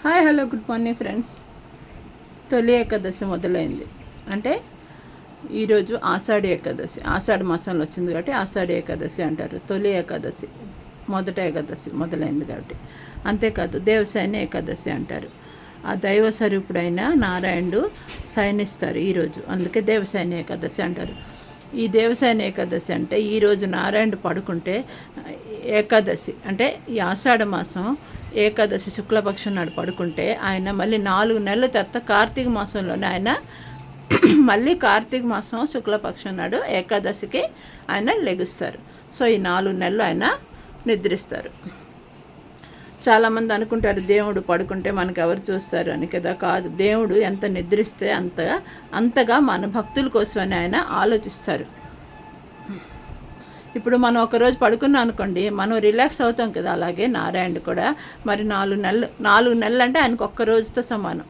Hi hello good morning friends. తొలి ఏకాదశి మొదలైంది అంటే ఈరోజు ఆషాఢ ఏకాదశి. ఆషాఢ మాసంలో వచ్చింది కాబట్టి ఆషాఢ ఏకాదశి అంటారు. తొలి ఏకాదశి మొదట ఏకాదశి మొదలైంది కాబట్టి. అంతేకాదు దేవశయని ఏకాదశి అంటారు. ఆ దైవ స్వరూపుడైన నారాయణుడు శయనిస్తారు ఈరోజు, అందుకే దేవశయని ఏకాదశి అంటారు. ఈ దేవశయని ఏకాదశి అంటే ఈరోజు నారాయణుడు పడుకుంటే ఏకాదశి అంటే ఈ ఆషాఢ మాసం ఏకాదశి శుక్లపక్షం నాడు పడుకుంటే ఆయన మళ్ళీ 4 నెలల తర్వాత కార్తీక మాసంలోనే ఆయన మళ్ళీ కార్తీక మాసం శుక్లపక్షం నాడు ఏకాదశికి ఆయన లెగుస్తారు. సో ఈ 4 నెలలు ఆయన నిద్రిస్తారు. చాలామంది అనుకుంటారు దేవుడు పడుకుంటే మనకు ఎవరు చూస్తారు అని కదా. కాదు, దేవుడు ఎంత నిద్రిస్తే అంతగా మన భక్తుల కోసమని ఆయన ఆలోచిస్తారు. ఇప్పుడు మనం ఒకరోజు పడుకున్నాం అనుకోండి, మనం రిలాక్స్ అవుతాం కదా. అలాగే నారాయణుడు కూడా మరి 4 నెలలు అంటే ఆయనకు ఒక్క రోజుతో సమానం.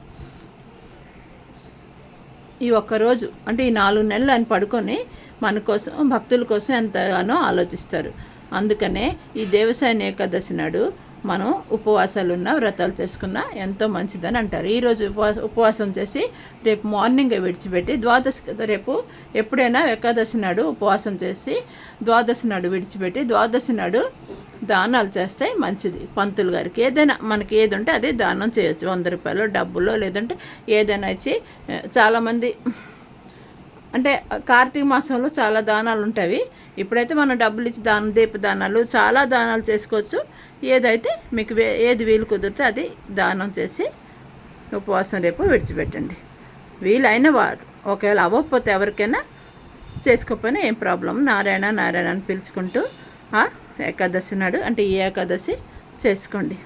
ఈ ఒక్కరోజు అంటే ఈ 4 నెలలు ఆయన పడుకొని మన కోసం భక్తుల కోసం ఎంతగానో ఆలోచిస్తారు. అందుకనే ఈ దేవశయని ఏకాదశి నాడు మనం ఉపవాసాలున్నా వ్రతాలు చేసుకున్నా ఎంతో మంచిదని అంటారు. ఈరోజు ఉపవాసం చేసి రేపు మార్నింగ్ విడిచిపెట్టి ద్వాదశి కదా, రేపు ఎప్పుడైనా ఏకాదశి నాడు ఉపవాసం చేసి ద్వాదశి నాడు విడిచిపెట్టి ద్వాదశి నాడు దానాలు చేస్తే మంచిది. పంతులు గారికి ఏదైనా మనకి ఏది ఉంటే అదే దానం చేయొచ్చు. 100 రూపాయలు డబ్బులో లేదంటే ఏదైనా ఇచ్చి. చాలామంది అంటే కార్తీక మాసంలో చాలా దానాలు ఉంటాయి. ఇప్పుడైతే మనం డబ్బులు ఇచ్చి దీపదానాలు చాలా దానాలు చేసుకోవచ్చు. ఏదైతే మీకు ఏది వీలు కుదిరితే అది దానం చేసి ఉపవాసం రేపు విడిచిపెట్టండి. వీలైన వారు, ఒకవేళ అవ్వకపోతే ఎవరికైనా చేసుకోకపోయినా ఏం ప్రాబ్లం, నారాయణ నారాయణ అని పిలుచుకుంటూ ఆ ఏకాదశి నాడు అంటే ఈ ఏకాదశి చేసుకోండి.